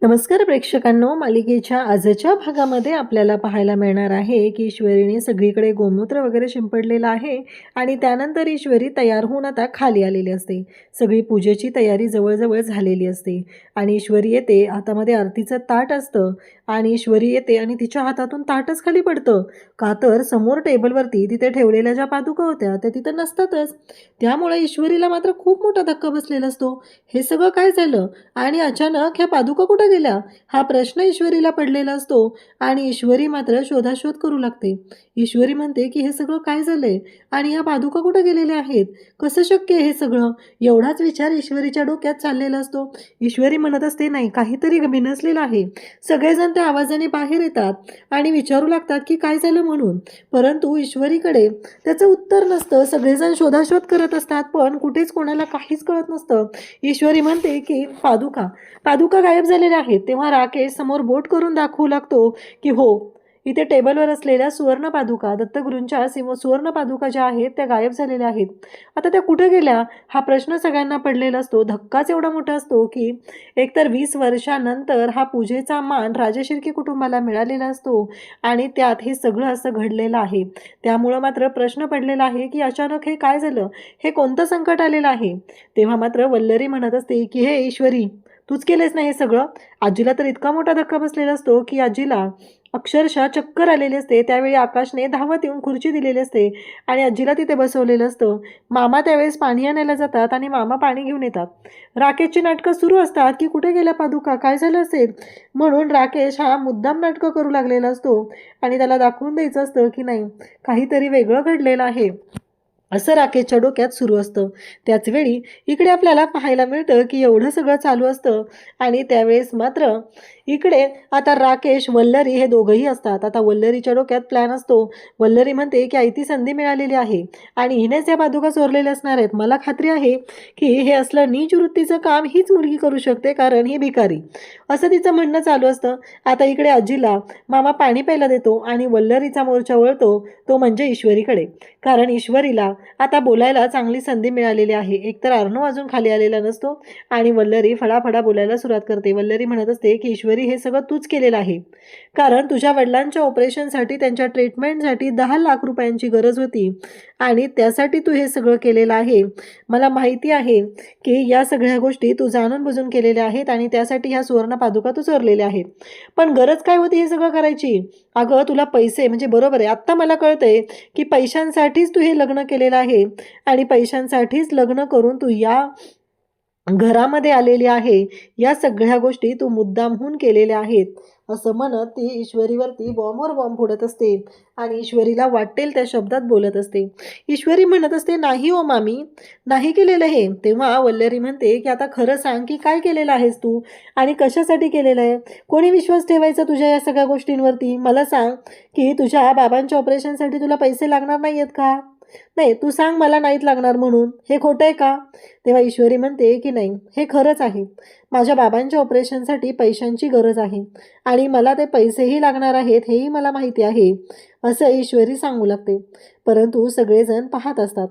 नमस्कार प्रेक्षकांनो, मालिकेच्या आजच्या भागामध्ये आपल्याला पाहायला मिळणार आहे की ईश्वरीने सगळीकडे गोमूत्र वगैरे शिंपडलेलं आहे आणि त्यानंतर ईश्वरी तयार होऊन आता खाली आलेली असते. सगळी पूजेची तयारी जवळजवळ झालेली असते आणि ईश्वरी येते. हातामध्ये आरतीचं ताट असतं आणि ईश्वरी येते आणि तिच्या हातातून ताटच खाली पडतं. का तर समोर टेबलवरती तिथे ठेवलेल्या ज्या पादुका होत्या त्या तिथं नसतातच. त्यामुळे ईश्वरीला मात्र खूप मोठा धक्का बसलेला असतो. हे सगळं काय झालं आणि अचानक ह्या पादुका कुठे गेल्या हा प्रश्न ईश्वरीला पडलेला असतो आणि ईश्वरी मात्र शोधाशोध करू लागते. ईश्वरी म्हणते की हे सगळं काय झालंय आणि ह्या पादुका कुठे गेलेल्या आहेत, कसं शक्य आहे हे सगळं. एवढाच विचार ईश्वरीच्या डोक्यात चाललेला असतो. ईश्वरी म्हणत असते नाही, काहीतरी बिनसलेलं आहे. सगळेजण त्या आवाजाने बाहेर येतात आणि विचारू लागतात की काय झालं म्हणून, परंतु ईश्वरीकडे त्याचं उत्तर नसतं. सगळेजण शोधाशोध करत असतात पण कुठेच कोणाला काहीच कळत नसतं. ईश्वरी म्हणते की पादुका पादुका गायब झालेल्या आहेत. तेव्हा राकेश समोर बोट करून दाखवू लागतो की हो, इथे टेबलवर असलेल्या सुवर्ण पादुका, दत्तगुरूंच्या सुवर्ण पादुका ज्या आहेत त्या गायब झालेल्या आहेत. आता त्या कुठे गेल्या हा प्रश्न सगळ्यांना पडलेला असतो. धक्काच एवढा मोठा असतो की एकतर 20 वर्षानंतर हा पूजेचा मान राजशिर्के कुटुंबाला मिळालेला असतो आणि त्यात हे सगळं असं घडलेलं आहे. त्यामुळं मात्र प्रश्न पडलेला आहे की अचानक हे काय झालं, हे कोणतं संकट आलेलं आहे. तेव्हा मात्र वल्लरी म्हणत असते की हे ईश्वरी, तूच केलेस ना हे सगळं. आजीला तर इतका मोठा धक्का बसलेला असतो की आजीला अक्षरशः चक्कर आलेली असते. त्यावेळी आकाशने धावत येऊन खुर्ची दिलेली असते आणि आजीला तिथे बसवलेलं असतं. मामा त्यावेळेस पाणी आणायला जातात आणि मामा पाणी घेऊन येतात. राकेशची नाटकं सुरू असतात की कुठे गेल्या पादुका, काय झालं असेल म्हणून. राकेश हा मुद्दाम नाटकं करू लागलेला असतो आणि त्याला दाखवून द्यायचं असतं की नाही, काहीतरी वेगळं घडलेलं आहे असं राकेशच्या डोक्यात सुरू असतं. त्याचवेळी इकडे आपल्याला पाहायला मिळतं की एवढं सगळं चालू असतं आणि त्यावेळेस मात्र इकडे आता राकेश, वल्लरी हे दोघंही असतात. आता वल्लरीच्या डोक्यात प्लॅन असतो. वल्लरी म्हणते की आयती संधी मिळालेली आहे आणि हिनेच या पादुका चोरलेल्या असणार आहेत. मला खात्री आहे की हे असलं नीच वृत्तीचं काम हीच मुलगी करू शकते, कारण ही भिकारी, असं तिचं म्हणणं चालू असतं. आता इकडे आजीला मामा पाणी प्यायला देतो आणि वल्लरीचा मोर्चा वळतो तो म्हणजे ईश्वरीकडे. कारण ईश्वरीला आता बोलायला चांगली संधी मिळालेली आहे. एकतर अर्णव अजून खाली आलेला नसतो आणि वल्लरी फडाफडा बोलायला सुरुवात करते. वल्लरी म्हणत असते की ईश्वरी, हे सगळं तूच केलेलं आहे, कारण तुझ्या वडिलांच्या ऑपरेशनसाठी, त्यांच्या ट्रीटमेंटसाठी 10 लाख रुपयांची गरज होती आणि त्यासाठी तू हे सगळं केलेलं आहे. मला माहिती आहे की या सगळ्या गोष्टी तू जाणून बुजून केलेल्या आहेत आणि त्यासाठी ह्या सुवर्ण पादुका तू चोरलेल्या आहेत. पण गरज काय होती हे सगळं करायची? अगं तुला पैसे, म्हणजे बरोबर आहे, आत्ता मला कळतंय की पैशांसाठीच तू हे लग्न केलेलं आहे आणि पैशांसाठीच लग्न करून तू या घरामध्ये आलेली आहे. या सगळ्या गोष्टी तू मुद्दामहून केलेल्या आहेत, असं म्हणत ती ईश्वरीवरती बॉम्बवर बॉम्ब फोडत असते आणि ईश्वरीला वाटेल त्या शब्दात बोलत असते. ईश्वरी म्हणत असते नाही हो मामी, नाही केलेलं हे. तेव्हा वल्लरी म्हणते की आता खरं सांग की काय केलेलं आहेस तू आणि कशासाठी केलेलं आहे. कोणी विश्वास ठेवायचा तुझ्या या सगळ्या गोष्टींवरती. मला सांग की तुझ्या बाबांच्या ऑपरेशनसाठी तुला पैसे लागणार नाही आहेत का? नाही, तू सांग मला नाहीत लागणार म्हणून. हे खोटं आहे का? तेव्हा ईश्वरी म्हणते की नाही, हे खरंच आहे. माझ्या बाबांच्या ऑपरेशनसाठी पैशांची गरज आहे आणि मला ते पैसेही लागणार आहेत, हेही मला माहिती आहे, असं ईश्वरी सांगू लागते. परंतु सगळेजण पाहत असतात.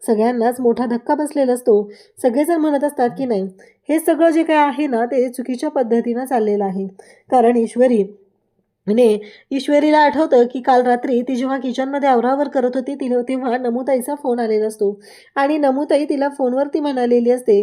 सगळ्यांनाच मोठा धक्का बसलेला असतो. सगळेजण म्हणत असतात की नाही, हे सगळं जे काय आहे ना ते चुकीच्या पद्धतीनं चाललेलं आहे. कारण ईश्वरीला आठवतं की काल रात्री ती जेव्हा किचनमध्ये आवरावर करत होती तेव्हा नमुताईचा फोन आलेला असतो आणि नमुताई तिला फोनवरती म्हणालेली असते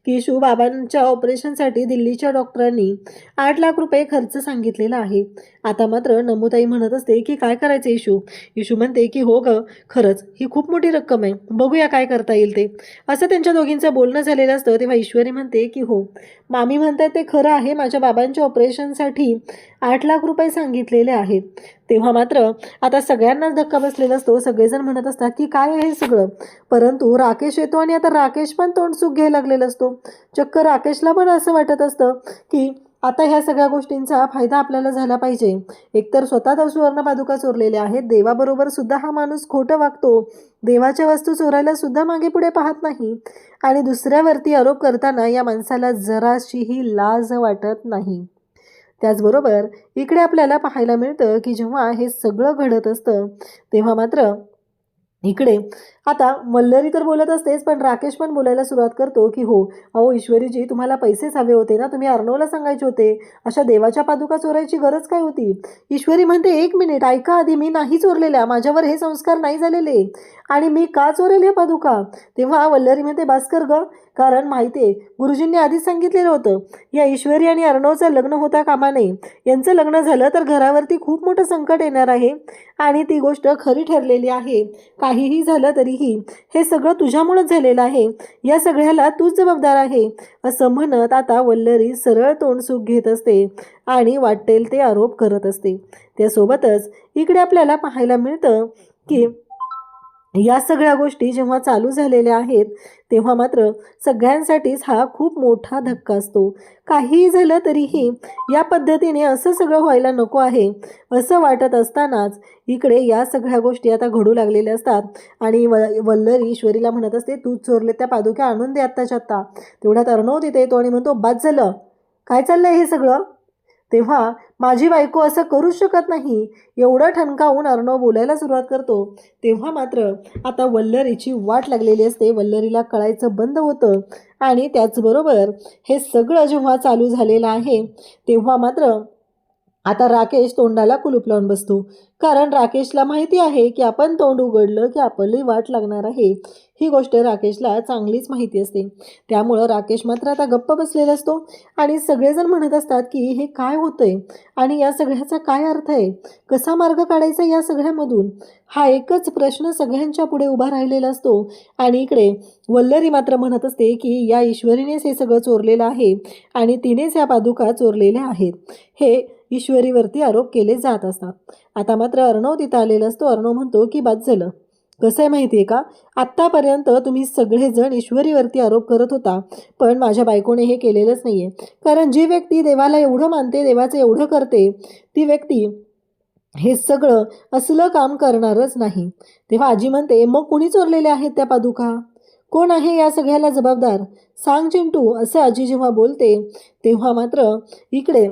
की इशू, बाबांच्या ऑपरेशनसाठी दिल्लीच्या डॉक्टरांनी 8 लाख रुपये खर्च सांगितलेला आहे. आता मात्र नमुताई म्हणत असते की काय करायचं इशू. इशू म्हणते की हो ग, खरंच ही खूप मोठी रक्कम आहे, बघूया काय करता येईल ते, असं त्यांच्या दोघींचं बोलणं झालेलं असतं. तेव्हा ईश्वरी म्हणते की हो, मामी म्हणतात ते खरं आहे, माझ्या बाबांच्या ऑपरेशनसाठी 8 लाख रुपये सांगितलेले आहेत. तेव्हा मात्र आता सगळ्यांनाच धक्का बसलेला असतो. सगळेजण म्हणत असतात की काय आहे सगळं. परंतु राकेश येतो आणि आता राकेश पण तोंडसुख घ्यायला लागलेला असतो. चक्क राकेशला पण असं वाटत असतं की आता ह्या सगळ्या गोष्टींचा फायदा आपल्याला झाला पाहिजे. एकतर स्वतः सुवर्ण पादुका चोरलेल्या आहेत, देवाबरोबर सुद्धा हा माणूस खोटं वागतो, देवाच्या वस्तू चोरायला सुद्धा मागे पुढे पाहत नाही आणि दुसऱ्यावरती आरोप करताना या माणसाला जराशीही लाज वाटत नाही. त्याचबरोबर इकडे आपल्याला पाहायला मिळतं की जेव्हा हे सगळं घडत असतं तेव्हा मात्र इकडे आता वल्लरी तर बोलत असतेच, पण राकेश पण बोलायला सुरुवात करतो की हो, अहो ईश्वरीजी, तुम्हाला पैसेच हवे होते ना, तुम्ही अर्णवला सांगायचे होते. अशा देवाच्या पादुका चोरायची गरज काय होती? ईश्वरी म्हणते, एक मिनिट ऐका आधी, मी नाही चोरलेल्या, माझ्यावर हे संस्कार नाही झालेले, आणि मी का चोरेल हे पादुका? तेव्हा वल्लरी म्हणते, बस कर ग, कारण माहिती आहे गुरुजींनी आधीच सांगितलेलं होतं, या ईश्वरी आणि अर्णवचं लग्न होता कामा नये. यांचं लग्न झालं तर घरावरती खूप मोठं संकट येणार आहे, आणि ती गोष्ट खरी ठरलेली आहे. काहीही झालं तरीही हे सगळं तुझ्यामुळेच झालेलं आहे, या सगळ्याला तूच जबाबदार आहे, असं म्हणत आता वल्लरी सरळ तोंडसुख घेत असते आणि वाटेल ते आरोप करत असते. त्यासोबतच इकडे आपल्याला पाहायला मिळतं की या सगळ्या गोष्टी जेव्हा चालू झालेल्या आहेत तेव्हा मात्र सगळ्यांसाठीच हा खूप मोठा धक्का असतो. काहीही झालं तरीही या पद्धतीने असं सगळं व्हायला नको आहे असं वाटत असतानाच इकडे या सगळ्या गोष्टी आता घडू लागलेल्या असतात. आणि वल्लरी ईश्वरीला म्हणत असते, तू चोरले त्या पादुक्या आणून दे आत्ताच्या आत्ता. तेवढ्यात अर्णव तिथे येतो आणि म्हणतो, बाद झालं, काय चाललंय हे सगळं? तेव्हा माझी बायको असं करूच शकत नाही, एवढं ठणकावून अर्णव बोलायला सुरुवात करतो. तेव्हा मात्र आता वल्लरीची वाट लागलेली असते. वल्लरीला कळायचं बंद होतं, आणि त्याचबरोबर हे सगळं जेव्हा चालू झालेलं आहे तेव्हा मात्र आता राकेश तोंडाला कुलूप लावून बसतो. कारण राकेशला माहिती आहे की आपण तोंड उघडलं की आपली वाट लागणार आहे. ही गोष्ट राकेशला चांगलीच माहिती असते. त्यामुळं राकेश मात्र आता गप्प बसलेला असतो, आणि सगळेजण म्हणत असतात की हे काय होतंय आणि या सगळ्याचा काय अर्थ आहे, कसा मार्ग काढायचा या सगळ्यामधून, हा एकच प्रश्न सगळ्यांच्या पुढे उभा राहिलेला असतो. आणि इकडे वल्लरी मात्र म्हणत असते की या ईश्वरीनेच हे सगळं चोरलेलं आहे, आणि तिनेच या पादुका चोरलेल्या आहेत, हे ईश्वरीवरती आरोप केले जात असतात. आता मात्र अर्णव तिथं आलेला असतो. अर्णव म्हणतो की बाद झालं, कसं आहे माहिती आहे का, आत्तापर्यंत तुम्ही सगळेजण ईश्वरीवरती आरोप करत होता, पण माझ्या बायकोने हे केलेलंच नाही आहे. कारण जी व्यक्ती देवाला एवढं मानते, देवाचं एवढं करते, ती व्यक्ती हे सगळं असलं काम करणारच नाही. तेव्हा आजी म्हणते, मग कुणी चोरलेले आहेत त्या पादुका? कोण आहे या सगळ्याला जबाबदार? सांग चिंटू, असं आजी जेव्हा बोलते तेव्हा मात्र इकडे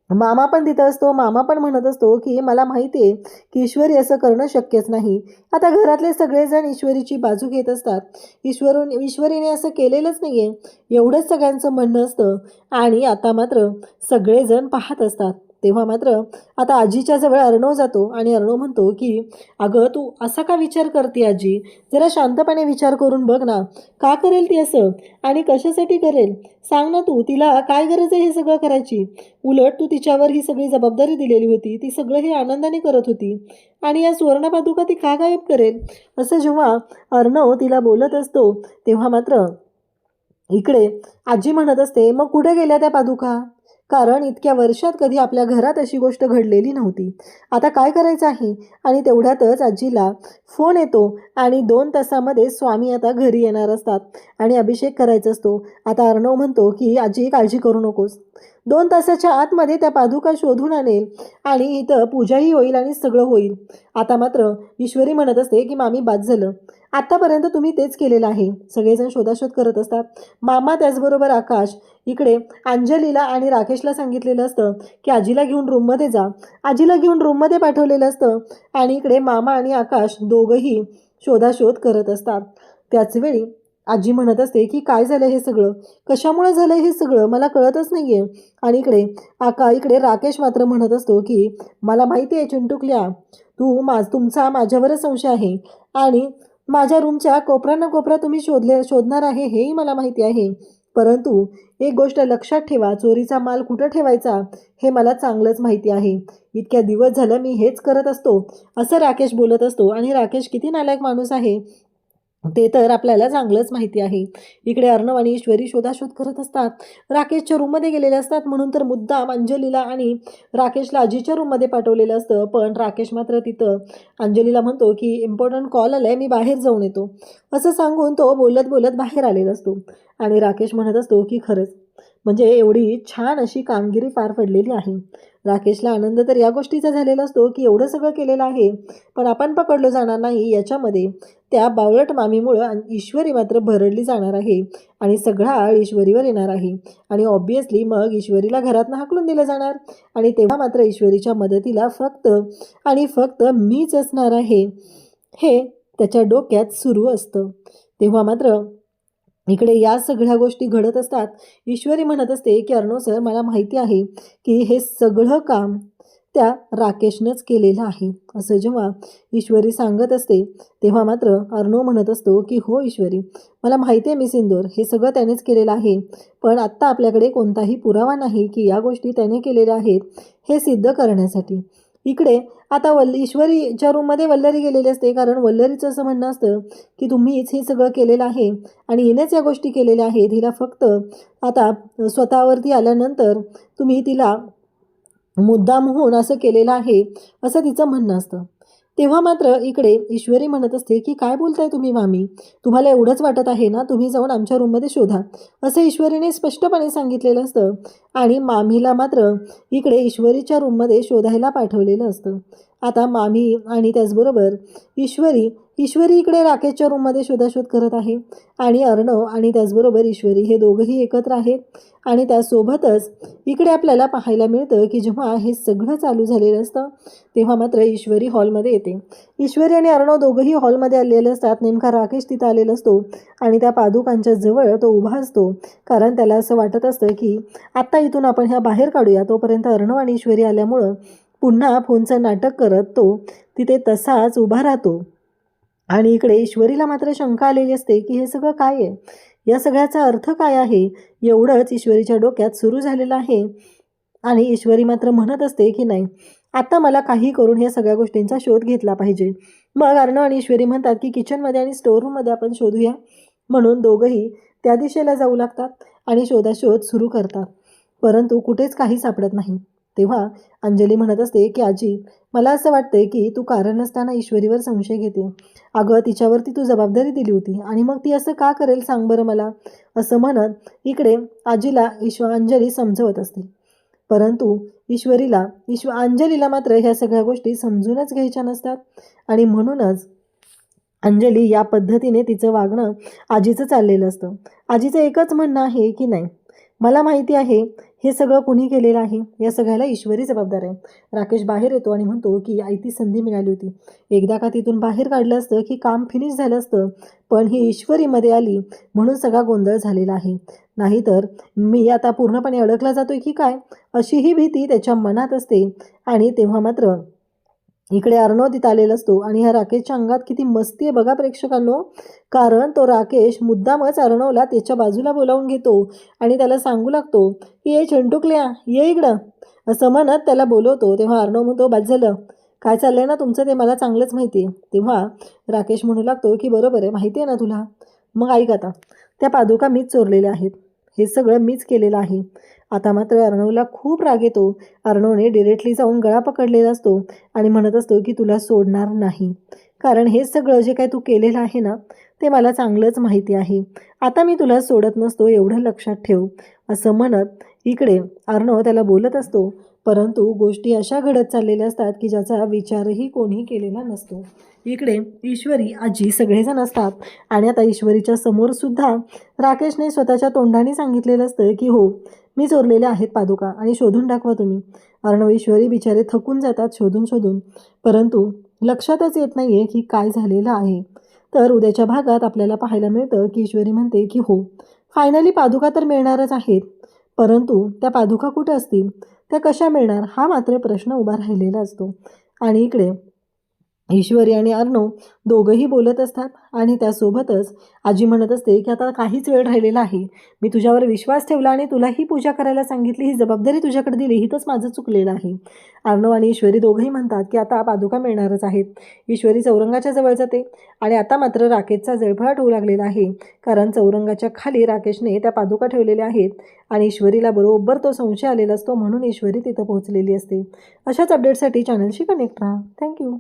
मामा पण तिथं असतो. मामा पण म्हणत असतो की मला माहिती आहे की ईश्वरी असं करणं शक्यच नाही. आता घरातले सगळेजण ईश्वरीची बाजू घेत असतात. ईश्वरीने असं केलेलंच नाही आहे एवढंच सगळ्यांचं म्हणणं असतं, आणि आता मात्र सगळेजण पाहत असतात. तेव्हा मात्र आता आजीच्या जवळ अर्णव जातो, आणि अर्णव म्हणतो की अगं, तू असा का विचार करते आजी? जरा शांतपणे विचार करून बघ ना, का करेल ती असं, आणि कशासाठी करेल? सांग ना तू, तिला काय गरज आहे हे सगळं करायची? उलट तू तिच्यावर ही सगळी जबाबदारी दिलेली होती, ती सगळं हे आनंदाने करत होती, आणि या सुवर्णपादुका ती का गायब करेल? असं जेव्हा अर्णव तिला बोलत असतो तेव्हा मात्र इकडे आजी म्हणत असते, मग कुठे गेल्या त्या पादुका? कारण इतक्या वर्षात कधी आपल्या घरात अशी गोष्ट घडलेली नव्हती. आता काय करायचं आहे? आणि तेवढ्यातच आजीला फोन येतो, आणि 2 तासामध्ये स्वामी आता घरी येणार असतात, आणि अभिषेक करायचा असतो. आता अर्णव म्हणतो की आजी, काळजी करू नकोस, 2 तासाच्या आतमध्ये त्या पादुका शोधून आणेल, आणि इथं पूजाही होईल आणि सगळं होईल. आता मात्र ईश्वरी म्हणत असते की मामी, बाद झालं, आत्तापर्यंत तुम्ही तेच केलेलं आहे. सगळेजण शोधाशोध करत असतात. मामा त्याचबरोबर आकाश इकडे अंजलीला आणि राकेशला सांगितलेलं असतं की आजीला घेऊन रूममध्ये जा. आजीला घेऊन रूममध्ये पाठवलेलं असतं, आणि इकडे मामा आणि आकाश दोघंही शोधाशोध करत असतात. त्याचवेळी आजी म्हणत असते की काय झालं हे सगळं, कशामुळे झालं हे सगळं, मला कळतच नाही आहे. आणि इकडे राकेश मात्र म्हणत असतो की मला माहिती आहे चिंटुकल्या, तुमचा माझ्यावरच संशय आहे, आणि माझ्या रूमच्या कोपऱ्यानं कोपरा तुम्ही शोधणार आहे हेही मला माहिती आहे. परंतु एक गोष्ट लक्षात ठेवा, चोरीचा माल कुठं ठेवायचा हे मला चांगलंच माहिती आहे. इतक्या दिवस झालं मी हेच करत असतो, असं राकेश बोलत असतो. आणि राकेश किती नालायक माणूस आहे ते तर आपल्याला चांगलंच माहिती आहे. इकडे अर्णव आणि ईश्वरी शोधाशोध करत असतात. राकेशच्या रूममध्ये गेलेले असतात, म्हणून तर मुद्दाम अंजलीला आणि राकेशला आजीच्या रूममध्ये पाठवलेलं असतं. पण राकेश मात्र तिथं अंजलीला म्हणतो की इम्पॉर्टंट कॉल आलाय, मी बाहेर जाऊन येतो, असं सांगून तो बोलत बोलत बाहेर आलेला असतो. आणि राकेश म्हणत असतो की खरंच, म्हणजे एवढी छान अशी कामगिरी पार पडलेली आहे. राकेशला आनंद तर या गोष्टीचा झालेला असतो की एवढं सगळं केलेलं आहे, पण आपण पकडलो जाणार नाही याच्यामध्ये. त्या बावळट मामीमुळं ईश्वरी मात्र भरडली जाणार आहे, आणि सगळा आळ ईश्वरीवर येणार आहे, आणि ऑब्वियसली मग ईश्वरीला घरातनं हाकलून दिलं जाणार, आणि तेव्हा मात्र ईश्वरीच्या मदतीला फक्त आणि फक्त मीच असणार आहे, हे त्याच्या डोक्यात सुरू असतं. तेव्हा मात्र इकडे या सगळ्या गोष्टी घडत असतात. ईश्वरी म्हणत असते की अर्णव सर, मला माहिती आहे की हे सगळं काम त्या राकेशनंच केलेलं आहे. असं जेव्हा ईश्वरी सांगत असते तेव्हा मात्र अर्णव म्हणत असतो की हो ईश्वरी, मला माहिती आहे मिस इंदोर, हे सगळं त्यानेच केलेलं आहे. पण आत्ता आपल्याकडे कोणताही पुरावा नाही की या गोष्टी त्याने केलेल्या आहेत हे सिद्ध करण्यासाठी. इकडे आता ईश्वरीच्या रूममध्ये वल्लरी गेलेली असते, कारण वल्लरीचं असं म्हणणं असतं की तुम्हीच हे सगळं केलेलं आहे आणि हिनेच या गोष्टी केलेल्या आहेत. हिला फक्त आता स्वतःवरती आल्यानंतर तुम्ही तिला मुद्दाम होऊन असं केलेलं आहे, असं तिचं म्हणणं असतं. तेव्हा मात्र इकडे ईश्वरी म्हणत असते की काय बोलताय तुम्ही मामी, तुम्हाला एवढंच वाटत आहे ना, तुम्ही जाऊन आमच्या रूममध्ये शोधा, असं ईश्वरीने स्पष्टपणे सांगितलेलं असतं. आणि मामीला मात्र इकडे ईश्वरीच्या रूममध्ये शोधायला पाठवलेलं असतं. आता मामी आणि त्याचबरोबर ईश्वरी इकडे राकेशच्या रूममध्ये शोधाशोध करत आहे आणि अर्णव आणि त्याचबरोबर ईश्वरी हे दोघंही एकत्र आहेत. आणि त्यासोबतच इकडे आपल्याला पाहायला मिळतं की जेव्हा हे सगळं चालू झालेलं असतं तेव्हा मात्र ईश्वरी हॉलमध्ये येते. ईश्वरी आणि अर्णव दोघंही हॉलमध्ये आलेले असतात. नेमका राकेश तिथं आलेला असतो आणि त्या पादुकांच्या जवळ तो उभा असतो, कारण त्याला असं वाटत असतं की आत्ता इथून आपण ह्या बाहेर काढूया. तोपर्यंत अर्णव आणि ईश्वरी आल्यामुळं पुन्हा फोनचं नाटक करत तो तिथे तसाच उभा राहतो. आणि इकडे ईश्वरीला मात्र शंका आलेली असते की हे सगळं काय आहे, या सगळ्याचा अर्थ काय आहे, एवढंच ईश्वरीच्या डोक्यात सुरू झालेलं आहे. आणि ईश्वरी मात्र म्हणत असते की नाही, आता मला काही करून या सगळ्या गोष्टींचा शोध घेतला पाहिजे. मग अर्णव आणि ईश्वरी म्हणतात की किचनमध्ये आणि स्टोअररूममध्ये आपण शोधूया. म्हणून दोघंही त्या दिशेला जाऊ लागतात आणि शोधाशोध सुरू करतात, परंतु कुठेच काही सापडत नाही. तेव्हा अंजली म्हणत असते की आजी, मला असं वाटतंय की तू कारण नसताना ईश्वरीवर संशय घेते. अगं, तिच्यावरती तू जबाबदारी दिली होती आणि मग ती असं का करेल सांग बरं मला, असं म्हणत इकडे आजीला अंजली समजवत असते. परंतु अंजलीला मात्र ह्या सगळ्या गोष्टी समजूनच घ्यायच्या नसतात आणि म्हणूनच अंजली या पद्धतीने तिचं वागणं आजीचं चाललेलं असतं. आजीचं एकच म्हणणं आहे की नाही, मला माहिती आहे हे सगळं कुणी केलेलं आहे, या सगळ्याला ईश्वरी जबाबदार आहे. राकेश बाहेर येतो आणि म्हणतो की ती संधी मिळाली होती, एकदा का तिथून बाहेर काढलं असतं की काम फिनिश झालं असतं, पण ही ईश्वरीमध्ये आली म्हणून सगळा गोंधळ झालेला आहे. नाहीतर मी आता पूर्णपणे अडकला जातोय की काय, अशीही भीती त्याच्या मनात असते. आणि तेव्हा मात्र इकडे अर्णव तिथं आलेला असतो आणि ह्या राकेशच्या अंगात किती मस्ती आहे बघा प्रेक्षकांनो, कारण तो राकेश मुद्दामच अर्णवला त्याच्या बाजूला बोलावून घेतो आणि त्याला सांगू लागतो की ये चिंटुकल्या, ये इकडं, असं म्हणत त्याला बोलवतो. तेव्हा अर्णव म्हणतो, बाद झालं, काय चाललंय ना तुमचं ते मला चांगलंच माहिती आहे. तेव्हा राकेश म्हणू लागतो की बरोबर आहे, माहिती आहे ना तुला, मग ऐक आता, त्या पादुका मीच चोरलेल्या आहेत, हे सगळं मीच केलेलं आहे. आता मात्र अर्णवला खूप राग येतो. अर्णवने डिरेक्टली जाऊन गळा पकडलेला असतो आणि म्हणत असतो की तुला सोडणार नाही, कारण हे सगळं जे काय तू केलेलं आहे ना ते मला चांगलंच माहिती आहे. आता मी तुला सोडत नसतो, एवढं लक्षात ठेव, असं म्हणत इकडे अर्णव त्याला बोलत असतो. परंतु गोष्टी अशा घडत चाललेल्या असतात की ज्याचा विचारही कोणी केलेला नसतो. इकडे ईश्वरी, आजी सगळेजण असतात आणि आता ईश्वरीच्या समोरसुद्धा राकेशने स्वतःच्या तोंडाने सांगितलेलं असतं की हो, मी चोरलेल्या आहेत पादुका आणि शोधून दाखवा तुम्ही. अर्णव ईश्वरी बिचारे थकून जातात शोधून, परंतु लक्षातच येत नाही आहे की काय झालेलं आहे. तर उद्याच्या भागात आपल्याला पाहायला मिळतं की ईश्वरी म्हणते की हो, फायनली पादुका तर मिळणारच आहेत, परंतु त्या पादुका कुठे असतील, त्या कशा मिळणार, हा मात्र प्रश्न उभा राहिलेला असतो. आणि इकडे ईश्वरी आणि अर्णव दोघंही बोलत असतात आणि त्यासोबतच आजी म्हणत असते की आता काहीच वेळ राहिलेला आहे, मी तुझ्यावर विश्वास ठेवला आणि तुलाही पूजा करायला सांगितली, ही जबाबदारी तुझ्याकडे दिली, हिथंच माझं चुकलेलं आहे. अर्णव आणि ईश्वरी दोघंही म्हणतात की आता पादुका मिळणारच आहेत. ईश्वरी चौरंगाच्या जवळ जाते आणि आता मात्र राकेशचा जळफळाट होऊ लागलेला आहे, कारण चौरंगाच्या खाली राकेशने त्या पादुका ठेवलेल्या आहेत आणि ईश्वरीला बरोबर तो संशय आलेला असतो, म्हणून ईश्वरी तिथं पोहोचलेली असते. अशाच अपडेटसाठी चॅनलशी कनेक्ट राहा. थँक्यू.